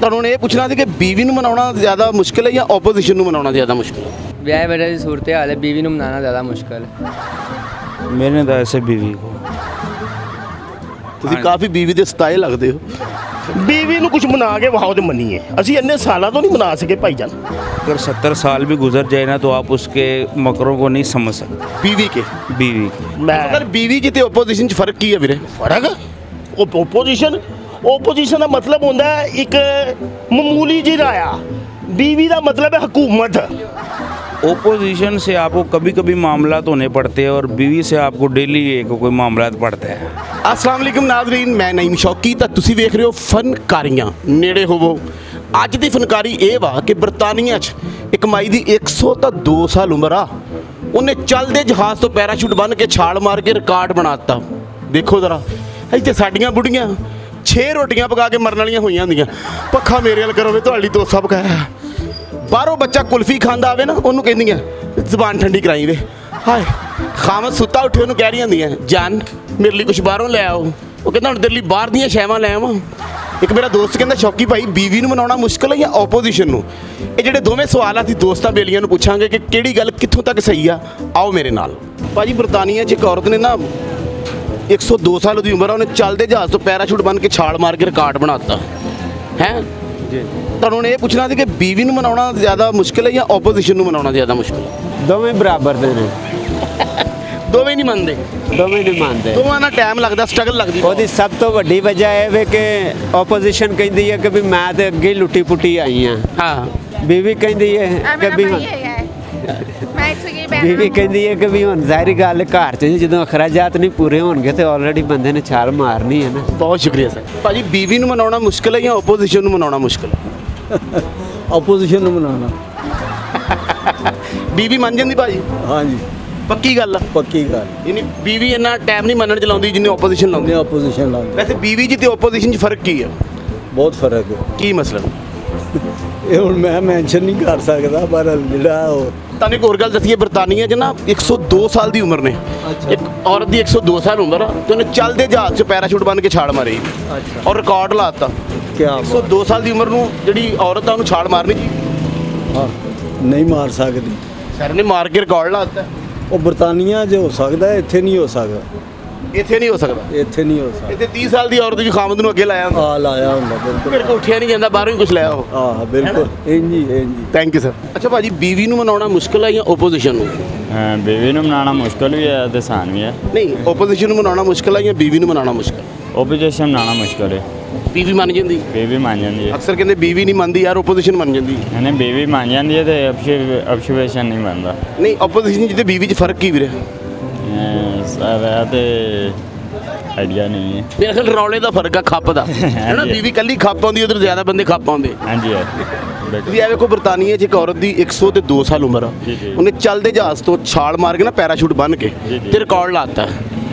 ਤੁਹਾਨੂੰ ਇਹ ਪੁੱਛਣਾ ਸੀ ਕਿ ਬੀਵੀ ਨੂੰ ਮਨਾਉਣਾ ਜ਼ਿਆਦਾ ਮੁਸ਼ਕਿਲ ਹੈ ਜਾਂ ਆਪੋਜੀਸ਼ਨ ਨੂੰ ਮਨਾਉਣਾ ਜ਼ਿਆਦਾ ਮੁਸ਼ਕਿਲ ਹੈ? ਵਿਆਹ ਵਜ੍ਹਾ ਦੀ ਸੂਰਤ ਹਾਲ है बीवी ਨੂੰ ਮਨਾਉਣਾ ਜ਼ਿਆਦਾ ਮੁਸ਼ਕਲ ਹੈ। मैंने तो ऐसे बीवी को ਤੁਸੀਂ ਕਾਫੀ ਬੀਵੀ ਦੇ ਸਤਾਏ ਲੱਗਦੇ ਹੋ। ਬੀਵੀ ਨੂੰ ਕੁਝ ਮਨਾ ਕੇ ਵਹਾਓ ਤੇ ਮੰਨੀਏ, ਅਸੀਂ ਇੰਨੇ ਸਾਲਾਂ ਤੋਂ ਨਹੀਂ ਮਨਾ ਸਕੇ ਭਾਈਜਾਨ। अगर 70 साल भी गुजर जाए ना तो आप उसके मकरों को नहीं समझ सकते। ਬੀਵੀ ਕੇ बीवी के ਮੈਂ ਅਗਰ ਬੀਵੀ ਜੀ ਤੇ ਆਪੋਜੀਸ਼ਨ 'ਚ ਫਰਕ ਕੀ ਹੈ ਵੀਰੇ? ਫਰਕ ਓਪੋਜੀਸ਼ਨ ਦਾ ਮਤਲਬ ਹੁੰਦਾ ਹੈ ਇੱਕ ਮਾਮੂਲੀ ਜਿਹੀ ਰਾਇਆ, ਬੀਵੀ ਦਾ ਮਤਲਬ ਹੈ ਹਕੂਮਤ। ओपोजिशन से आपको कभी कभी मामलात होने पड़ते हैं और बीवी से आपको डेली कोई मामलात पड़ते हैं। ਅਸਲਾਮ ਅਲੈਕੁਮ ਨਾਜ਼ਰੀਨ, ਮੈਂ ਨਈਮ ਸ਼ੌਕੀ ਤਾਂ ਤੁਸੀਂ ਵੇਖ ਰਹੇ ਹੋ ਫਨਕਾਰੀਆਂ। ਨੇੜੇ ਹੋਵੋ। ਅੱਜ ਦੀ ਫਨਕਾਰੀ ਇਹ ਵਾ ਕਿ ਬਰਤਾਨੀਆ 'ਚ ਇੱਕ ਮਾਈ ਦੀ 102 ਸਾਲ ਉਮਰ ਆ, ਉਹਨੇ ਚੱਲਦੇ ਜਹਾਜ਼ ਤੋਂ ਪੈਰਾਸ਼ੂਟ ਬੰਨ੍ਹ ਕੇ ਛਾਲ ਮਾਰ ਕੇ ਰਿਕਾਰਡ ਬਣਾ ਦਿੱਤਾ। ਦੇਖੋ ਜ਼ਰਾ, ਇੱਥੇ ਸਾਡੀਆਂ ਬੁੜੀਆਂ 6 ਰੋਟੀਆਂ ਪਕਾ ਕੇ ਮਰਨ ਵਾਲੀਆਂ ਹੋਈਆਂ ਹੁੰਦੀਆਂ। ਪੱਖਾ ਮੇਰੇ ਵੱਲ ਕਰੋ ਵੇ, ਤੁਹਾਡੀ ਦੋਸਾ ਪਕਾਇਆ। ਬਾਹਰੋਂ ਬੱਚਾ ਕੁਲਫੀ ਖਾਂਦਾ ਆਵੇ ਨਾ, ਉਹਨੂੰ ਕਹਿੰਦੀਆਂ ਜ਼ਬਾਨ ਠੰਡੀ ਕਰਾਈ ਵੇ। ਹਾਏ ਖਾਮਦ ਸੁੱਤਾ ਉੱਠੇ ਉਹਨੂੰ ਕਹਿ ਰਹੀਆਂ ਹੁੰਦੀਆਂ, ਜਾਨ ਮੇਰੇ ਲਈ ਕੁਝ ਬਾਹਰੋਂ ਲੈ ਆਓ। ਉਹ ਕਹਿੰਦਾ ਹੁਣ ਤੇਰੇ ਲਈ ਬਾਹਰ ਦੀਆਂ ਸ਼ੈਵਾਂ ਲੈ ਆਵਾਂ। ਇੱਕ ਮੇਰਾ ਦੋਸਤ ਕਹਿੰਦਾ, ਸ਼ੌਕੀ ਭਾਈ ਬੀਵੀ ਨੂੰ ਮਨਾਉਣਾ ਮੁਸ਼ਕਿਲ ਹੈ ਜਾਂ ਆਪੋਜੀਸ਼ਨ ਨੂੰ? ਇਹ ਜਿਹੜੇ ਦੋਵੇਂ ਸਵਾਲ ਅਸੀਂ ਦੋਸਤਾਂ ਬੇਲੀਆਂ ਨੂੰ ਪੁੱਛਾਂਗੇ ਕਿ ਕਿਹੜੀ ਗੱਲ ਕਿੱਥੋਂ ਤੱਕ ਸਹੀ ਆ। ਆਓ ਮੇਰੇ ਨਾਲ। ਭਾਜੀ ਬਰਤਾਨੀਆ 'ਚ ਇੱਕ ਔਰਤ ਨੇ ਨਾ 102 ਸਾਲ ਦੀ ਉਮਰ ਆ, ਉਹਨੇ ਚੱਲਦੇ ਜਹਾਜ਼ ਤੋਂ ਪੈਰਾਸ਼ੂਟ ਬੰਨ੍ਹ ਕੇ ਛਾਲ ਮਾਰ ਕੇ ਰਿਕਾਰਡ ਬਣਾ ਦਿੱਤਾ ਹੈ ਜੀ। ਤੁਹਾਨੂੰ ਇਹ ਪੁੱਛਣਾ ਸੀ ਕਿ ਬੀਵੀ ਨੂੰ ਮਨਾਉਣਾ ਜ਼ਿਆਦਾ ਮੁਸ਼ਕਿਲ ਹੈ ਜਾਂ ਆਪੋਜੀਸ਼ਨ ਨੂੰ ਮਨਾਉਣਾ ਜ਼ਿਆਦਾ ਮੁਸ਼ਕਿਲ ਹੈ? ਦੋਵੇਂ ਬਰਾਬਰ ਦੇ ਨੇ, ਦੋਵੇਂ ਨਹੀਂ ਮੰਨਦੇ, ਦੋਵੇਂ ਨਹੀਂ ਮੰਨਦੇ। ਦੋਵਾਂ ਨਾਲ ਟਾਈਮ ਲੱਗਦਾ, ਸਟਰਗਲ ਲੱਗਦੀ। ਉਹਦੀ ਸਭ ਤੋਂ ਵੱਡੀ ਵਜ੍ਹਾ ਇਹ ਵੇ ਕਿ ਆਪੋਜੀਸ਼ਨ ਕਹਿੰਦੀ ਹੈ ਕਿ ਵੀ ਮੈਂ ਤੇ ਅੱਗੇ ਹੀ ਲੁੱਟੀ ਪੁੱਟੀ ਆਈ ਹਾਂ। ਹਾਂ, ਬੀਵੀ ਕਹਿੰਦੀ ਹੈ ਕਿ ਵੀ ਬੀਵੀ ਕਹਿੰਦੀ ਹੈ ਕਿ ਵੀ ਹੁਣ ਜ਼ਾਹਿਰੀ ਗੱਲ ਹੈ, ਘਰ 'ਚ ਜਦੋਂ ਅਖਰਾਜਾਤ ਨਹੀਂ ਪੂਰੇ ਹੋਣਗੇ ਤੇ ਆਲਰੇਡੀ ਬੰਦੇ ਨੇ ਛਾਲ ਮਾਰਨੀ ਹੈ ਨਾ। ਬਹੁਤ ਸ਼ੁਕਰੀਆ ਸਰ। ਭਾਜੀ ਬੀਵੀ ਨੂੰ ਮਨਾਉਣਾ ਮੁਸ਼ਕਿਲ ਹੈ ਜਾਂ ਆਪੋਜੀਸ਼ਨ ਨੂੰ ਮਨਾਉਣਾ ਮੁਸ਼ਕਿਲ ਹੈ? ਆਪੋਜੀਸ਼ਨ ਨੂੰ ਮਨਾਉਣਾ। ਬੀਵੀ ਮੰਨ ਜਾਂਦੀ ਭਾਜੀ? ਹਾਂਜੀ, ਪੱਕੀ ਗੱਲ ਆ? ਪੱਕੀ ਗੱਲ। ਯਾਨੀ ਬੀਵੀ ਇੰਨਾ ਟਾਈਮ ਨਹੀਂ ਮੰਨਣ ਚ ਲਾਉਂਦੀ ਜਿੰਨੇ ਆਪੋਜੀਸ਼ਨ ਲਾਉਂਦੀ। ਨੇ ਆਪੋਜੀਸ਼ਨ ਲਾਉਂਦੇ ਵੈਸੇ ਬੀਵੀ ਜੀ ਤੇ ਆਪੋਜੀਸ਼ਨ 'ਚ ਫਰਕ ਕੀ ਹੈ? ਬਹੁਤ ਫਰਕ ਹੈ। ਕੀ ਮਸਲਾ? ਇਹ ਹੁਣ ਮੈਂ ਮੈਂਸ਼ਨ ਨਹੀਂ ਕਰ ਸਕਦਾ, ਪਰ ਜਿਹੜਾ ਉਹ ਤੁਹਾਨੂੰ ਇੱਕ ਹੋਰ ਗੱਲ ਦੱਸੀਏ, ਬਰਤਾਨੀਆ 'ਚ ਨਾ 102 ਸਾਲ ਦੀ ਉਮਰ ਨੇ। ਇੱਕ ਔਰਤ ਦੀ 102 ਸਾਲ ਉਮਰ ਆ ਤੇ ਉਹਨੇ ਚੱਲਦੇ ਜਹਾਜ਼ 'ਚ ਪੈਰਾਸ਼ੂਟ ਬੰਨ੍ਹ ਕੇ ਛਾਲ ਮਾਰੀ ਔਰ ਰਿਕਾਰਡ ਲਾਤਾ। ਕਿਆ 102 ਸਾਲ ਦੀ ਉਮਰ ਨੂੰ ਜਿਹੜੀ ਔਰਤ ਆ ਉਹਨੂੰ ਛਾਲ ਮਾਰਨੀ ਜੀ? ਹਾਂ, ਨਹੀਂ ਮਾਰ ਸਕਦੀ। ਸਰ ਨੇ ਮਾਰ ਕੇ ਰਿਕਾਰਡ ਲਾਤਾ। ਉਹ ਬਰਤਾਨੀਆ 'ਚ ਹੋ ਸਕਦਾ, ਇੱਥੇ ਨਹੀਂ ਹੋ ਸਕਦਾ। ਇੱਥੇ ਨਹੀਂ ਹੋ ਸਕਦਾ। ਇੱਥੇ ਨਹੀਂ ਹੋ ਸਕਦਾ। ਇੱਥੇ 30 ਸਾਲ ਦੀ ਔਰਤ ਵੀ ਖਾਮਦ ਨੂੰ ਅੱਗੇ ਲਾਇਆ ਹੁੰਦਾ। ਆ ਲਾਇਆ ਹੁੰਦਾ ਬਿਲਕੁਲ। ਮੇਰੇ ਕੋਲ ਉੱਠਿਆ ਨਹੀਂ ਜਾਂਦਾ, ਬਾਹਰੋਂ ਹੀ ਕੁਝ ਲਿਆ ਉਹ। ਆਹ ਬਿਲਕੁਲ ਇੰਜੀ ਇੰਜੀ। Thank you sir. ਅੱਛਾ ਭਾਜੀ ਬੀਵੀ ਨੂੰ ਮਨਾਉਣਾ ਮੁਸ਼ਕਿਲ ਹੈ ਜਾਂ ਆਪੋਜੀਸ਼ਨ ਨੂੰ? ਬੀਵੀ ਨੂੰ ਮਨਾਉਣਾ ਮੁਸ਼ਕਲ ਵੀ ਹੈ ਤੇ ਆਸਾਨ ਵੀ ਹੈ। ਨਹੀਂ, ਆਪੋਜੀਸ਼ਨ ਨੂੰ ਮਨਾਉਣਾ ਮੁਸ਼ਕਿਲ ਹੈ ਜਾਂ ਬੀਵੀ ਨੂੰ ਮਨਾਉਣਾ ਮੁਸ਼ਕਿਲ? ਓਪੋਜੀਸ਼ਨ ਮਨਾਉਣਾ ਮੁਸ਼ਕਲ ਹੈ। ਬੀਵੀ ਮੰਨ ਜਾਂਦੀ? ਬੀਵੀ ਮੰਨ ਜਾਂਦੀ ਹੈ। ਅਕਸਰ ਕਹਿੰਦੇ ਬੀਵੀ ਨਹੀਂ ਮੰਨਦੀ ਯਾਰ, ਆਪੋਜੀਸ਼ਨ ਮੰਨ ਜਾਂਦੀ। ਇਹਨੇ ਬੀਵੀ ਮੰਨ ਜਾਂਦੀ ਹੈ ਤੇ ਅਬਸ਼ਵੇਸ਼ਨ ਨਹੀਂ ਬਣਦਾ। ਨਹੀਂ, ਆਪੋਜੀਸ਼ਨ 'ਚ ਤੇ ਬੀਵੀ 'ਚ ਫਰਕ ਕੀ ਵੀਰੇ? ਸਰ ਇਹ ਤੇ ਆਈਡੀਆ ਨਹੀਂ ਹੈ। ਮੇਰੇ ਖਿਆਲ ਰੌਲੇ ਦਾ ਫਰਕ ਆ, ਖੱਪ ਦਾ ਹੈ ਨਾ। ਬੀਵੀ ਕੱਲੀ ਖੱਪ ਆਉਂਦੀ, ਉਧਰ ਜ਼ਿਆਦਾ ਬੰਦੇ ਖੱਪ ਆਉਂਦੇ। ਹਾਂਜੀ ਹੈ। ਤੁਸੀਂ ਇਹ ਵੇਖੋ, ਬਰਤਾਨੀਆ 'ਚ ਇੱਕ ਔਰਤ ਦੀ 102 ਸਾਲ ਉਮਰ ਆ, ਜੀ, ਜੀ। ਉਹਨੇ ਚੱਲਦੇ ਜਹਾਜ਼ ਤੋਂ ਛਾਲ ਮਾਰ ਕੇ ਨਾ ਪੈਰਾਸ਼ੂਟ ਬੰਨ੍ਹ ਕੇ ਜੀ, ਜੀ। ਤੇ ਰਿਕਾਰਡ ਲਾਤਾ।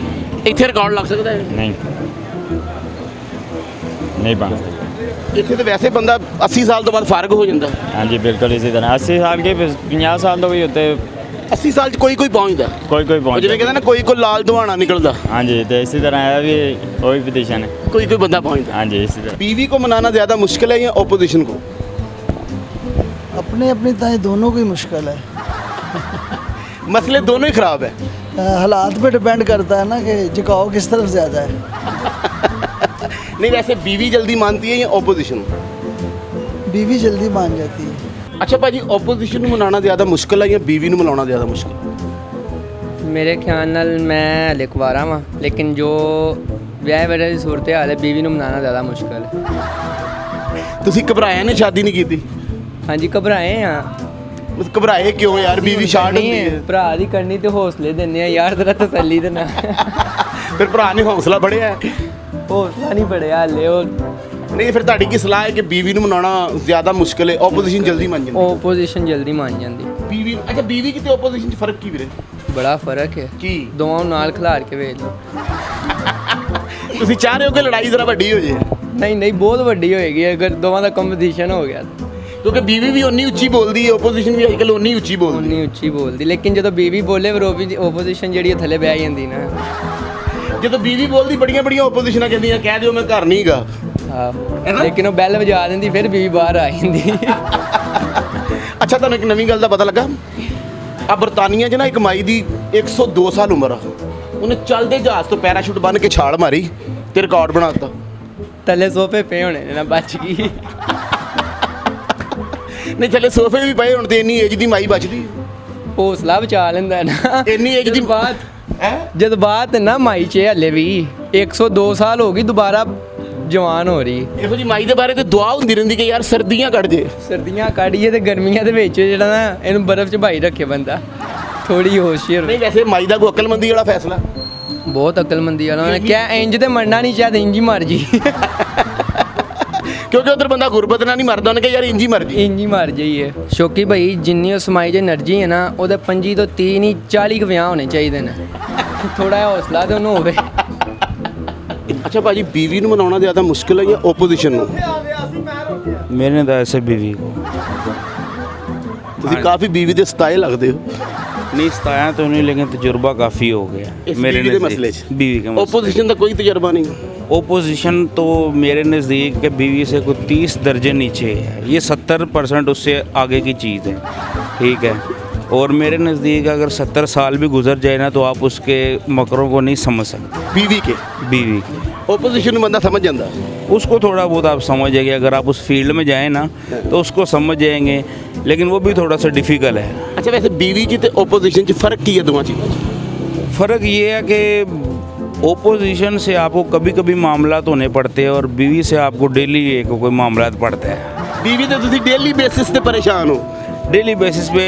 ਇੱਥੇ ਰਿਕਾਰਡ ਲੱਗ ਸਕਦਾ ਹੈ? ਨਹੀਂ ਨਹੀਂ ਬਣ ਸਕਦਾ। ਇੱਥੇ ਤਾਂ ਵੈਸੇ ਬੰਦਾ 80 ਸਾਲ ਤੋਂ ਬਾਅਦ ਫਾਰਗ ਹੋ ਜਾਂਦਾ। ਹਾਂਜੀ ਬਿਲਕੁਲ ਇਸੇ ਤਰ੍ਹਾਂ 80 ਸਾਲ ਕੇ 50 ਸਾਲ ਤੋਂ ਵੀ ਉੱਤੇ 80 ਸਾਲ 'ਚ ਕੋਈ ਪਹੁੰਚਦਾ। ਕੋਈ ਉਹ ਪਹੁੰਚ ਜਿਵੇਂ ਕਹਿੰਦਾ ਨਾ, ਕੋਈ ਲਾਲ ਦੁਹਾਣਾ ਨਿਕਲਦਾ। ਹਾਂਜੀ ਤੇ ਇਸੇ ਤਰ੍ਹਾਂ ਇਹ ਵੀ ਉਹੀ ਪੋਜੀਸ਼ਨ ਹੈ। ਕੋਈ ਬੰਦਾ ਪਹੁੰਚਦਾ। ਹਾਂਜੀ ਇਸੇ तरह बीवी को मनाना ज़्यादा मुश्किल है या ऑपोजिशन को? अपने अपनी ताए दोनों की मुश्किल है। मसले दोनों ही ख़राब है। हालात पे डिपेंड करता है ना कि झुकाव किस तरफ ज़्यादा है। नहीं, वैसे बीवी जल्दी मानती है या ऑपोजिशन? बीवी जल्दी मान जाती है। अच्छा भाजी, ऑपोजिशन ਨੂੰ ਮਨਾਉਣਾ ਜ਼ਿਆਦਾ ਮੁਸ਼ਕਿਲ ਹੈ ਜਾਂ ਬੀਵੀ ਨੂੰ ਮਨਾਉਣਾ ਜ਼ਿਆਦਾ ਮੁਸ਼ਕਿਲ? ਮੇਰੇ ਖਿਆਲ ਨਾਲ ਮੈਂ ਹਲੇ ਕੁਵਾਰਾ ਵਾਂ, ਲੇਕਿਨ ਜੋ ਵਿਆਹ ਵਜ੍ਹਾ ਦੀ ਸੂਰਤ ਹਾਲ ਹੈ बीवी ਨੂੰ ਮਨਾਉਣਾ ਜ਼ਿਆਦਾ ਮੁਸ਼ਕਲ ਹੈ। ਤੁਸੀਂ ਘਬਰਾਏ ਨੇ ਸ਼ਾਦੀ ਨਹੀਂ ਕੀਤੀ? ਹਾਂਜੀ ਘਬਰਾਏ ਆ। ਘਬਰਾਏ ਕਿਉਂ ਯਾਰ? ਬੀਵੀ ਸ਼ਾਰਟ ਹੁੰਦੀ ਹੈ। ਭਰਾ ਦੀ ਕਰਨੀ ਤੇ ਹੌਸਲੇ ਦਿੰਦੇ ਆ ਯਾਰ, ਜ਼ਰਾ ਤਸੱਲੀ ਦੇ ਨਾਲ। ਫਿਰ ਭਰਾ ਨੇ ਹੌਸਲਾ ਬੜਿਆ ਹੈ। ਹੌਸਲਾ ਨਹੀਂ ਬੜਿਆ ਹਲੇ। ਉਹ ਨਹੀਂ, ਫਿਰ ਤੁਹਾਡੀ ਕੀ ਸਲਾਹ ਹੈ ਕਿ ਬੀਵੀ ਨੂੰ ਮਨਾਉਣਾ ਜ਼ਿਆਦਾ ਮੁਸ਼ਕਿਲ ਹੈ, ਆਪੋਜੀਸ਼ਨ ਜਲਦੀ ਮੰਨ ਜਾਂਦੀ? ਓਪੋਜੀਸ਼ਨ ਜਲਦੀ ਮੰਨ ਜਾਂਦੀ। ਬੀਵੀ, ਅੱਛਾ ਬੀਵੀ ਕਿਤੇ ਆਪੋਜੀਸ਼ਨ 'ਚ ਫਰਕ ਕੀ ਵੀਰੇ? ਬੜਾ ਫਰਕ ਹੈ। ਕੀ? ਦੋਵਾਂ ਨੂੰ ਨਾਲ ਖਿਲਾਰ ਕੇ ਵੇਖ ਲਓ। ਤੁਸੀਂ ਚਾਹ ਰਹੇ ਹੋ ਕਿ ਲੜਾਈ ਜ਼ਰਾ ਵੱਡੀ ਹੋ ਜੇ? ਨਹੀਂ ਨਹੀਂ, ਬਹੁਤ ਵੱਡੀ ਹੋਏਗੀ ਅਗਰ ਦੋਵਾਂ ਦਾ ਕੰਪੀਟੀਸ਼ਨ ਹੋ ਗਿਆ। ਕਿਉਂਕਿ ਬੀਵੀ ਵੀ ਉਨੀ ਉੱਚੀ ਬੋਲਦੀ ਹੈ, ਆਪੋਜੀਸ਼ਨ ਵੀ ਅੱਜਕੱਲ੍ਹ ਉਨੀ ਉੱਚੀ ਬੋਲਦੀ ਹੈ। ਉਨੀ ਉੱਚੀ ਬੋਲਦੀ, ਲੇਕਿਨ ਜਦੋਂ ਬੀਵੀ ਬੋਲੇ ਫਿਰ ਓਪੋਜੀਸ਼ਨ ਜਿਹੜੀ ਥੱਲੇ ਬਹਿ ਜਾਂਦੀ ਨਾ। ਜਦੋਂ ਬੀਵੀ ਬੋਲਦੀ ਬੜੀਆਂ ਆਪੋਜੀਸ਼ਨਾਂ ਕਹਿੰਦੀਆਂ ਕਹਿ ਦਿਓ ਮੈਂ ਘਰ ਨਹੀਂ ਗਾ। ਹਾਂ ਲੇਕਿਨ ਉਹ ਬੈਲ ਵਜਾ ਦਿੰਦੀ ਫਿਰ ਬੀਵੀ ਬਾਹਰ ਆ ਜਾਂਦੀ ਅੱਛਾ ਤੁਹਾਨੂੰ ਇੱਕ ਨਵੀਂ ਗੱਲ ਦਾ ਪਤਾ ਲੱਗਾ ਆ ਬਰਤਾਨੀਆ 'ਚ ਨਾ ਇੱਕ ਮਾਈ ਦੀ 102 ਸਾਲ ਉਮਰ ਆ ਉਹਨੇ ਚੱਲਦੇ ਜਹਾਜ਼ ਤੋਂ ਪੈਰਾਸ਼ੂਟ ਬੰਨ੍ਹ ਕੇ ਛਾਲ ਮਾਰੀ ਤੇ ਰਿਕਾਰਡ ਬਣਾ ਦਿੱਤਾ ਥੱਲੇ ਸੋਫੇ ਪਏ ਹੋਣੇ ਨੇ ਨਾ ਬਚ ਗਈ ਨਹੀਂ ਥੱਲੇ ਸੋਫੇ ਵੀ ਪਏ ਹੁਣ ਤੇ ਇੰਨੀ ਏਜ ਦੀ ਮਾਈ ਬਚਦੀ ਹੌਸਲਾ ਬਚਾ ਲੈਂਦਾ ਹੈ ਨਾ ਇੰਨੀ ਏਜ ਦੀ ਬਾਤ ਹੈ ਜਜ਼ਬਾਤ ਨਾ ਮਾਈ 'ਚ ਹਲੇ ਵੀ 102 ਸਾਲ ਹੋ ਗਈ ਦੁਬਾਰਾ ਜਵਾਨ ਹੋ ਰਹੀ ਇਹੋ ਜੀ ਮਾਈ ਦੇ ਬਾਰੇ ਤੇ ਦੁਆ ਹੁੰਦੀ ਰਹਿੰਦੀ ਕਿ ਯਾਰ ਸਰਦੀਆਂ ਕੱਢ ਜੇ ਸਰਦੀਆਂ ਕੱਢੀਏ ਤੇ ਗਰਮੀਆਂ ਦੇ ਵਿੱਚ ਜਿਹੜਾ ਨਾ ਇਹਨੂੰ ਬਰਫ਼ 'ਚ ਭਾਈ ਰੱਖੇ ਬੰਦਾ ਥੋੜੀ ਹੋਸ਼ਿਆਰ ਨਹੀਂ ਵੈਸੇ ਮਾਈ ਦਾ ਕੋਈ ਅਕਲਮੰਦੀ ਵਾਲਾ ਫੈਸਲਾ ਬਹੁਤ ਅਕਲਮੰਦੀ ਵਾਲਾ ਉਹਨੇ ਕਿਹਾ ਇੰਜ ਤੇ ਮਰਨਾ ਨਹੀਂ ਚਾਹਦਾ ਇੰਜ ਹੀ ਮਰ ਜੀ ਕਿਉਂਕਿ ਉਧਰ ਬੰਦਾ ਗੁਰਬਤ ਨਾਲ ਨਹੀਂ ਮਰਦਾ ਉਹਨੇ ਕਿਹਾ ਯਾਰ ਇੰਜ ਹੀ ਮਰ ਜੀ ਇੰਜ ਹੀ ਮਰ ਜਾਈਏ ਸ਼ੌਕੀ ਭਾਈ ਜਿੰਨੀ ਉਸ ਮਾਈ 'ਚ એનર્ਜੀ ਹੈ ਨਾ ਉਹਦੇ 25 ਤੋਂ 30 ਨਹੀਂ 40 ਕੁ ਵਿਆਹ ਹੋਣੇ ਚਾਹੀਦੇ ਨੇ ਥੋੜਾ ਜਿਹਾ ਹੌਸਲਾ ਤੇ ਉਹਨੂੰ ਹੋਵੇ ਅੱਛਾ ਭਾਜੀ ਬੀਵੀ ਨੂੰ ਮਨਾਉਣਾ ਜ਼ਿਆਦਾ ਮੁਸ਼ਕਿਲ ਹੈ ਜਾਂ ਓਪੋਜੀਸ਼ਨ ਨੂੰ मैंने तो ऐसे बीवी को ਤੁਸੀਂ ਕਾਫੀ ਬੀਵੀ ਦੇ ਸਤਾਏ ਲੱਗਦੇ ਹੋ नहीं सताया तो नहीं लेकिन तजुर्बा काफ़ी हो गया ਇਸ ਬੀਵੀ ਦੇ नज़दीक- ਮਸਲੇ 'ਚ बीवी के मसले ਓਪੋਜੀਸ਼ਨ ਦਾ ਕੋਈ ਤਜਰਬਾ ਨਹੀਂ ओपोजिशन तो मेरे नज़दीक के बीवी से कुछ 30 दर्जे नीचे है ये 70% उससे आगे की चीज़ है ठीक है और मेरे नज़दीक अगर 70 साल भी गुजर जाए ना तो आप उसके मकरों को नहीं समझ सकते ਬੀਵੀ ਕੇ बीवी की ਓਪੋਜੀਸ਼ਨ ਨੂੰ ਬੰਦਾ ਸਮਝ ਜਾਂਦਾ उसको थोड़ा बहुत आप समझ जाएंगे अगर आप उस फील्ड में जाएँ ना तो उसको समझ जाएंगे लेकिन वो भी थोड़ा सा डिफ़िकल्ट है ਅੱਛਾ ਵੈਸੇ ਬੀਵੀ 'ਚ ਤੇ ਓਪੋਜੀਸ਼ਨ 'ਚ ਫਰਕ ਕੀ ਹੈ ਦੋਵਾਂ ਚੀਜ਼ਾਂ 'ਚ फ़र्क ये है कि ओपोजिशन से आपको कभी कभी मामलात होने पड़ते हैं और बीवी से आपको डेली एक कोई मामलात पड़ता है ਬੀਵੀ ਤੇ ਤੁਸੀਂ ਡੇਲੀ ਬੇਸਿਸ ਤੇ ਪਰੇਸ਼ਾਨ ਹੋ डेली बेसिस पे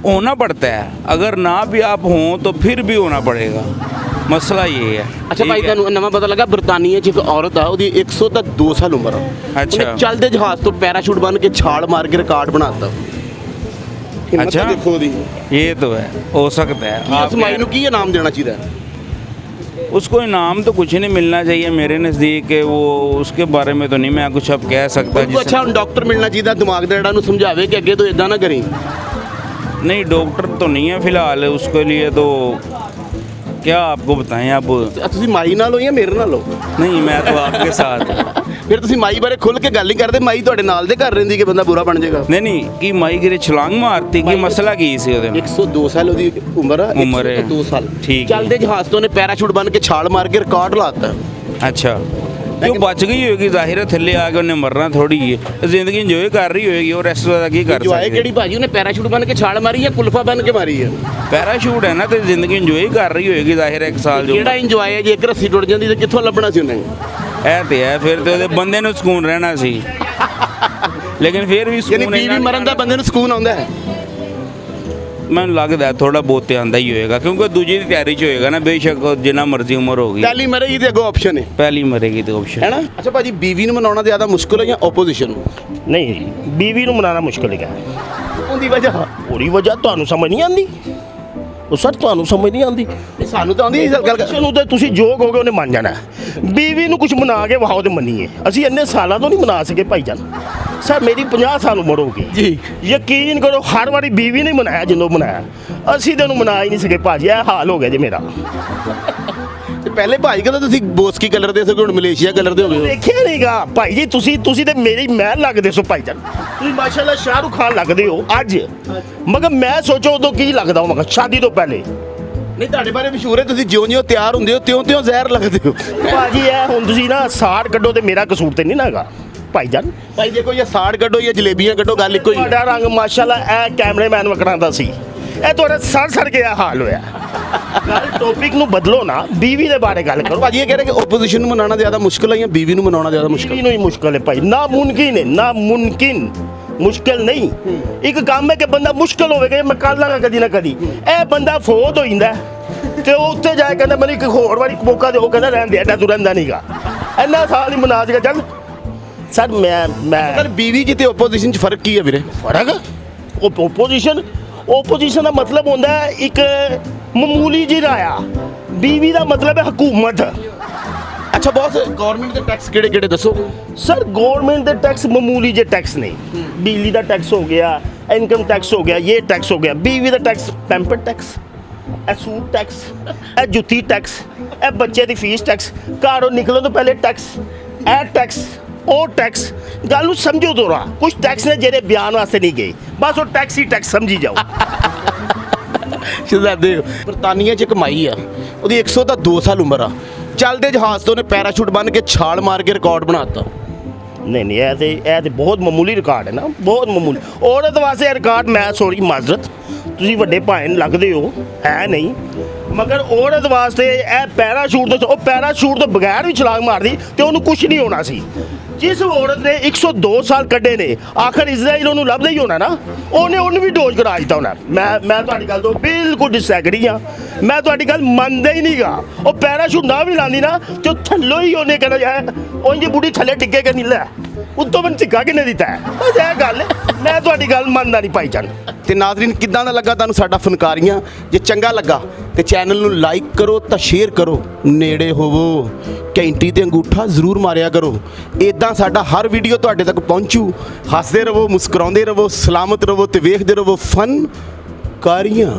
होना पड़ता है अगर ना भी आप हों तो फिर भी होना पड़ेगा मसला ये है ਅੱਛਾ ਭਾਈ ठीक है? ਤੁਹਾਨੂੰ ਨਵਾਂ ਪਤਾ ਲੱਗਾ ਬਰਤਾਨੀਆ 'ਚ ਇੱਕ ਔਰਤ ਆ ਉਹਦੀ 102 ਸਾਲ ਉਮਰ ਆ ਅੱਛਾ। ਉਹਨੇ ਚੱਲਦੇ ਜਹਾਜ਼ ਤੋਂ ਪੈਰਾਸ਼ੂਟ ਬੰਨ੍ਹ ਕੇ ਛਾਲ ਮਾਰ ਕੇ ਰਿਕਾਰਡ ਬਣਾਤਾ ਅੱਛਾ। ਦੇਖੋ ਉਹਦੀ ये तो है हो सकता है ਇਸ ਮਾਈ ਨੂੰ ਕੀ ਇਨਾਮ ਦੇਣਾ ਚਾਹੀਦਾ ਹੈ उसको इनाम तो कुछ नहीं मिलना चाहिए मेरे नज़दीक है वो उसके बारे में तो नहीं मैं कुछ अब कह सकता ਉਹਨੂੰ ਅੱਛਾ ਹੁਣ ਡਾਕਟਰ ਮਿਲਣਾ ਚਾਹੀਦਾ ਦਿਮਾਗ ਦਾ ਜਿਹੜਾ ਨੂੰ ਸਮਝਾਵੇ ਕਿ ਅੱਗੇ ਤੋਂ ਇਦਾਂ ਨਾ ਕਰੀ नहीं डॉक्टर तो नहीं है फिलहाल उसके लिए तो क्या आपको बताएं आप ਤੁਸੀਂ ਮਾਈ ਨਾਲ ਹੋ ਜਾਂ ਮੇਰੇ ਨਾਲ ਹੋ नहीं मैं तो आपके साथ ਫਿਰ ਤੁਸੀਂ ਮਾਈ ਬਾਰੇ ਖੁੱਲ ਕੇ ਗੱਲ ਨਹੀਂ ਕਰਦੇ ਮਾਈ ਤੁਹਾਡੇ ਨਾਲ ਦੇ ਘਰ ਰਹਿੰਦੀ ਕਿ ਬੰਦਾ ਬੁਰਾ ਬਣ ਜਾਏਗਾ नहीं नहीं कि माई गिरे छलांग मारती कि मसला की सी ਉਹਦੇ ਨਾਲ 102 ਸਾਲ ਉਹਦੀ ਉਮਰ ਆ ਉਮਰ ਹੈ। 102 ਸਾਲ ਠੀਕ ਹੈ। ਚੱਲਦੇ ਜਹਾਜ਼ ਤੋਂ ਉਹਨੇ ਪੈਰਾਸ਼ੂਟ ਬੰਨ੍ਹ ਕੇ ਛਾਲ ਮਾਰ ਕੇ ਰਿਕਾਰਡ ਲਾਤਾ अच्छा जो बच गई होगी जाहिर है थल्ले आके उन्हें मरना थोड़ी है जिंदगी इंजॉय कर रही होगी और रेस्ट ज्यादा की कर ਜੋ ਆਏ सकती ਕਿਹੜੀ ਭਾਜੀ ਉਹਨੇ ਪੈਰਾਸ਼ੂਟ ਬੰਨ੍ਹ ਕੇ ਛਾਲ ਮਾਰੀ ਜਾਂ ਕੁਲਫਾ ਬੰਨ੍ਹ ਕੇ ਮਾਰੀ ਹੈ पैराशूट है ना तो जिंदगी इंजॉय कर रही होगी जाहिर है एक साल जो ਕਿਹੜਾ ਇੰਜੋਏ ਹੈ ਜੇ ਇੱਕ ਰੱਸੀ ਟੁੱਟ ਜਾਂਦੀ ਤਾਂ ਕਿੱਥੋਂ ਲੱਭਣਾ ਸੀ ਉਹਨੇ ਇਹ ਤੇ ਹੈ ਫਿਰ ਤੇ ਉਹਦੇ ਬੰਦੇ ਨੂੰ ਸਕੂਨ ਰਹਿਣਾ ਸੀ ਲੇਕਿਨ ਫਿਰ ਵੀ ਯਾਨੀ ਸਕੂਨ ਬੀਵੀ ਮਰਨ ਦਾ ਬੰਦੇ ਨੂੰ ਸਕੂਨ ਆਉਂਦਾ ਹੈ ਮੈਨੂੰ ਲੱਗਦਾ ਥੋੜਾ ਬਹੁਤ ਤੇ ਆਂਦਾ ਹੀ ਹੋਏਗਾ ਕਿਉਂਕਿ ਦੂਜੀ ਦੀ ਤਿਆਰੀ ਚ ਹੋਏਗਾ ਨਾ ਬੇਸ਼ੱਕ ਜਿੰਨਾ ਮਰਜ਼ੀ ਉਮਰ ਹੋਗੀ ਪਹਿਲੀ ਮਰੇਗੀ ਤੇ ਅੱਗੋਂ ਆਪਸ਼ਨ ਹੈ ਪਹਿਲੀ ਮਰੇਗੀ ਤੇ ਆਪਸ਼ਨ ਹੈਨਾ ਅੱਛਾ ਭਾਜੀ ਬੀਵੀ ਨੂੰ ਮਨਾਉਣਾ ਜ਼ਿਆਦਾ ਮੁਸ਼ਕਿਲ ਹੈ ਜਾਂ ਓਪੋਜੀਸ਼ਨ ਨੂੰ ਨਹੀਂ ਬੀਵੀ ਨੂੰ ਮਨਾਉਣਾ ਮੁਸ਼ਕਲ ਹੈਗਾ ਉਹਦੀ ਵਜ੍ਹਾ ਉਹਦੀ ਵਜ੍ਹਾ ਤੁਹਾਨੂੰ ਸਮਝ ਨਹੀਂ ਆਉਂਦੀ ਉਹ ਸਰ ਤੁਹਾਨੂੰ ਸਮਝ ਨਹੀਂ ਆਉਂਦੀ ਸਾਨੂੰ ਤਾਂ ਆਉਂਦੀ ਇਸ ਗੱਲ ਨੂੰ ਤੇ ਤੁਸੀਂ ਜੋਗ ਹੋ ਗਏ ਉਹਨੇ ਮੰਨ ਜਾਣਾ ਬੀਵੀ ਨੂੰ ਕੁਝ ਮਨਾ ਕੇ ਵਹਾਓ ਤੇ ਮੰਨੀਏ ਅਸੀਂ ਇੰਨੇ ਸਾਲਾਂ ਤੋਂ ਨਹੀਂ ਮਨਾ ਸਕੇ ਭਾਈਜਾਨ ਸਰ ਮੇਰੀ 50 ਸਾਲ ਉਮਰ ਹੋ ਗਈ ਜੀ ਯਕੀਨ ਕਰੋ ਹਰ ਵਾਰੀ ਬੀਵੀ ਨੇ ਮਨਾਇਆ ਜਦੋਂ ਮਨਾਇਆ ਅਸੀਂ ਤੇ ਉਹਨੂੰ ਮਨਾ ਹੀ ਨਹੀਂ ਸਕੇ ਭਾਜੀ ਇਹ ਹਾਲ ਹੋ ਗਿਆ ਜੀ ਮੇਰਾ ਤੇ ਪਹਿਲੇ ਭਾਈ ਕਹਿੰਦਾ ਤੁਸੀਂ ਬੋਸਕੀ ਕਲਰ ਦੇ ਸਗੋਂ ਹੁਣ ਮਲੇਸ਼ੀਆ ਕਲਰ ਦੇ ਹੋ ਗਏ ਹੋ। ਦੇਖਿਆ ਨਹੀਂਗਾ ਭਾਈ ਜੀ ਤੁਸੀਂ ਤੇ ਮੇਰੀ ਮਹਿਲ ਲੱਗਦੇ ਸੋ ਭਾਈਜਾਨ ਤੁਸੀਂ ਮਾਸ਼ਾਅੱਲਾ ਸ਼ਾਹਰੁਖ ਖਾਨ ਲੱਗਦੇ ਹੋ ਅੱਜ ਮਗਰ ਮੈਂ ਸੋਚੋ ਉਦੋਂ ਕੀ ਲੱਗਦਾ ਹਾਂ ਸ਼ਾਦੀ ਤੋਂ ਪਹਿਲੇ ਨਹੀਂ ਤੁਹਾਡੇ ਬਾਰੇ ਮਸ਼ਹੂਰ ਹੈ ਤੁਸੀਂ ਜਿਉਂ-ਜਿਉਂ ਤਿਆਰ ਹੁੰਦੇ ਹੋ ਤਿਉਂ-ਤਿਉਂ ਜ਼ਹਿਰ ਲੱਗਦੇ ਹੋ ਭਾਜੀ ਇਹ ਹੁਣ ਤੁਸੀਂ ਨਾ ਸਾੜ ਕੱਢੋ ਤੇ ਮੇਰਾ ਕਸੂਰ ਤੇ ਨਹੀਂ ਨਾ ਹੈਗਾ ਭਾਈਜਾਨ ਭਾਈ ਦੇਖੋ ਜਾਂ ਸਾੜ ਕੱਢੋ ਜਾਂ ਜਲੇਬੀਆਂ ਕੱਢੋ ਗੱਲ ਇੱਕੋ ਹੀ ਹੈ ਤੁਹਾਡਾ ਰੰਗ ਮਾਸ਼ਾਅੱਲਾ ਇਹ ਕੈਮਰਾਮੈਨ ਵਕਰਾਂ ਦਾ ਸੀ ਇਹ ਤੁਹਾਡਾ ਸੜ ਕੇ ਇਹ ਹਾਲ ਹੋਇਆ ਗੱਲ ਟੌਪਿਕ ਨੂੰ ਬਦਲੋ ਨਾ ਬੀਵੀ ਦੇ ਬਾਰੇ ਗੱਲ ਕਰੋ ਭਾਜੀ ਇਹ ਕਹਿ ਰਹੇ ਕਿ ਓਪੋਜੀਸ਼ਨ ਨੂੰ ਮਨਾਉਣਾ ਜ਼ਿਆਦਾ ਮੁਸ਼ਕਿਲ ਹੈ ਜਾਂ ਬੀਵੀ ਨੂੰ ਮਨਾਉਣਾ ਜ਼ਿਆਦਾ ਮੁਸ਼ਕਿਲ ਬੀਵੀ ਨੂੰ ਹੀ ਮੁਸ਼ਕਲ ਹੈ ਭਾਈ ਨਾ ਮੁਮਕਿਨ ਹੈ ਨਾ ਮੁਮਕਿਨ ਮੁਸ਼ਕਲ ਨਹੀਂ ਇੱਕ ਕੰਮ ਹੈ ਕਿ ਬੰਦਾ ਮੁਸ਼ਕਲ ਹੋਵੇਗਾ ਮੈਂ ਕਰ ਲਾਂਗਾ ਕਦੀ ਨਾ ਕਦੀ ਇਹ ਬੰਦਾ ਫੌਤ ਹੋ ਜਾਂਦਾ ਤੇ ਉਹ ਉੱਤੇ ਜਾ ਕੇ ਕਹਿੰਦਾ ਮੈਨੂੰ ਇੱਕ ਹੋਰ ਵਾਰੀ ਮੌਕਾ ਦਿਓ ਕਹਿੰਦਾ ਰਹਿਣ ਦੇ ਐਡਾ ਤੂੰ ਰਹਿੰਦਾ ਨਹੀਂਗਾ ਇੰਨਾ ਸਾਲ ਹੀ ਮਨਾ ਸੀਗਾ ਚੱਲ ਸਰ ਮੈਂ ਪਰ ਬੀਵੀ ਜੀ ਤੇ ਓਪੋਜੀਸ਼ਨ 'ਚ ਫਰਕ ਕੀ ਹੈ ਵੀਰੇ ਫਰਕ ਓਪੋਜੀਸ਼ਨ ਦਾ ਮਤਲਬ ਹੁੰਦਾ ਹੈ ਇੱਕ ਮਾਮੂਲੀ ਜਿਹੀ ਰਾਇਆ ਬੀਵੀ ਦਾ ਮਤਲਬ ਹੈ ਹਕੂਮਤ ਅੱਛਾ ਬੌਸ ਗਵਰਨਮੈਂਟ ਦੇ ਟੈਕਸ ਕਿਹੜੇ-ਕਿਹੜੇ ਦੱਸੋ ਸਰ ਗਵਰਨਮੈਂਟ ਦੇ ਟੈਕਸ ਮਾਮੂਲੀ ਜਿਹੇ ਟੈਕਸ ਨਹੀਂ ਬਿਜਲੀ ਦਾ ਟੈਕਸ ਹੋ ਗਿਆ ਇਨਕਮ ਟੈਕਸ ਹੋ ਗਿਆ ਇਹ ਟੈਕਸ ਹੋ ਗਿਆ ਬੀਵੀ ਦਾ ਟੈਕਸ ਪੈਂਪਰ ਟੈਕਸ ਇਹ ਸੂਟ ਟੈਕਸ ਇਹ ਜੁੱਤੀ ਟੈਕਸ ਇਹ ਬੱਚੇ ਦੀ ਫੀਸ ਟੈਕਸ ਘਰੋਂ ਨਿਕਲਣ ਤੋਂ ਪਹਿਲੇ ਟੈਕਸ ਇਹ ਟੈਕਸ ਉਹ ਟੈਕਸ ਗੱਲ ਨੂੰ ਸਮਝੋ ਦੋਰਾ ਕੁਝ ਟੈਕਸ ਨੇ ਜਿਹੜੇ ਬਿਆਨ ਵਾਸਤੇ ਨਹੀਂ ਗਏ ਬਸ ਉਹ ਟੈਕਸ ਹੀ ਟੈਕਸ ਸਮਝੀ ਜਾਓ ਸ਼ਹਿਜ਼ਾਦੇ ਬਰਤਾਨੀਆ 'ਚ ਕਮਾਈ ਆ ਉਹਦੀ 102 ਸਾਲ ਉਮਰ ਆ ਚੱਲਦੇ ਜਹਾਜ਼ ਤੋਂ ਉਹਨੇ ਪੈਰਾਸ਼ੂਟ ਬੰਨ੍ਹ ਕੇ ਛਾਲ ਮਾਰ ਕੇ ਰਿਕਾਰਡ ਬਣਾਤਾ ਨਹੀਂ ਇਹ ਤੇ ਬਹੁਤ ਮਾਮੂਲੀ ਰਿਕਾਰਡ ਹੈ ਨਾ ਬਹੁਤ ਮਾਮੂਲੀ ਔਰਤ ਵਾਸਤੇ ਇਹ ਰਿਕਾਰਡ ਮੈਂ ਸੋਰੀ ਮਾਜ਼ਰਤ ਤੁਸੀਂ ਵੱਡੇ ਭਾਏ ਨੂੰ ਲੱਗਦੇ ਹੋ ਹੈ ਨਹੀਂ ਮਗਰ ਔਰਤ ਵਾਸਤੇ ਇਹ ਪੈਰਾਸ਼ੂਟ ਤੋਂ ਉਹ ਪੈਰਾਸ਼ੂਟ ਤੋਂ ਬਗੈਰ ਵੀ ਛਲਾਂਗ ਮਾਰਦੀ ਤੇ ਉਹਨੂੰ ਕੁਝ ਨਹੀਂ ਹੋਣਾ ਸੀ ਜਿਸ ਔਰਤ ਨੇ 102 ਸਾਲ ਕੱਢੇ ਨੇ ਆਖਰ ਇਜ਼ਰਾਈਲ ਉਹਨੂੰ ਲੱਭਦਾ ਹੀ ਹੋਣਾ ਨਾ ਉਹਨੂੰ ਵੀ ਡੋਜ਼ ਕਰਾ ਦਿੱਤਾ ਹੋਣਾ ਮੈਂ ਤੁਹਾਡੀ ਗੱਲ ਤੋਂ ਬਿਲਕੁਲ ਡਿਸਐਗਰੀ ਹਾਂ ਮੈਂ ਤੁਹਾਡੀ ਗੱਲ ਮੰਨਦਾ ਹੀ ਨਹੀਂਗਾ ਉਹ ਪੈਰਾਸ਼ੂਟ ਨਾ ਵੀ ਲਾਂਦੀ ਨਾ ਤੇ ਥੱਲੋਂ ਹੀ ਉਹਨੇ ਕਹਿੰਦਾ ਜਾਏ ਉਂਝ ਬੁੜੀ ਥੱਲੇ ਡਿੱਗੇ ਕਿ ਨਹੀਂ ਲੈ ਉੱਤੋਂ ਮੈਨੂੰ ਝਿੱਕਾ ਕਿੰਨੇ ਦਿੱਤਾ ਬਸ ਇਹ ਗੱਲ ਮੈਂ ਤੁਹਾਡੀ ਗੱਲ ਮੰਨਦਾ ਨਹੀਂ ਭਾਈ ਜਾਨ ਤੇ ਨਾਜ਼ਰੀਨ ਕਿੱਦਾਂ ਦਾ ਲੱਗਾ ਤੁਹਾਨੂੰ ਸਾਡਾ ਫਨਕਾਰੀਆਂ ਜੇ ਚੰਗਾ ਲੱਗਾ ਤੇ ਚੈਨਲ ਨੂੰ ਲਾਈਕ ਕਰੋ ਤਾਂ ਸ਼ੇਅਰ ਕਰੋ ਨੇੜੇ ਹੋਵੋ ਘੰਟੀ ਤੇ ਅੰਗੂਠਾ ਜ਼ਰੂਰ ਮਾਰਿਆ ਕਰੋ ਇਦਾਂ ਸਾਡਾ ਹਰ ਵੀਡੀਓ ਤੁਹਾਡੇ ਤੱਕ ਪਹੁੰਚੂ ਹੱਸਦੇ ਰਹੋ ਮੁਸਕਰਾਉਂਦੇ ਰਹੋ ਸਲਾਮਤ ਰਹੋ ਤੇ ਵੇਖਦੇ ਰਹੋ ਫਨਕਾਰੀਆਂ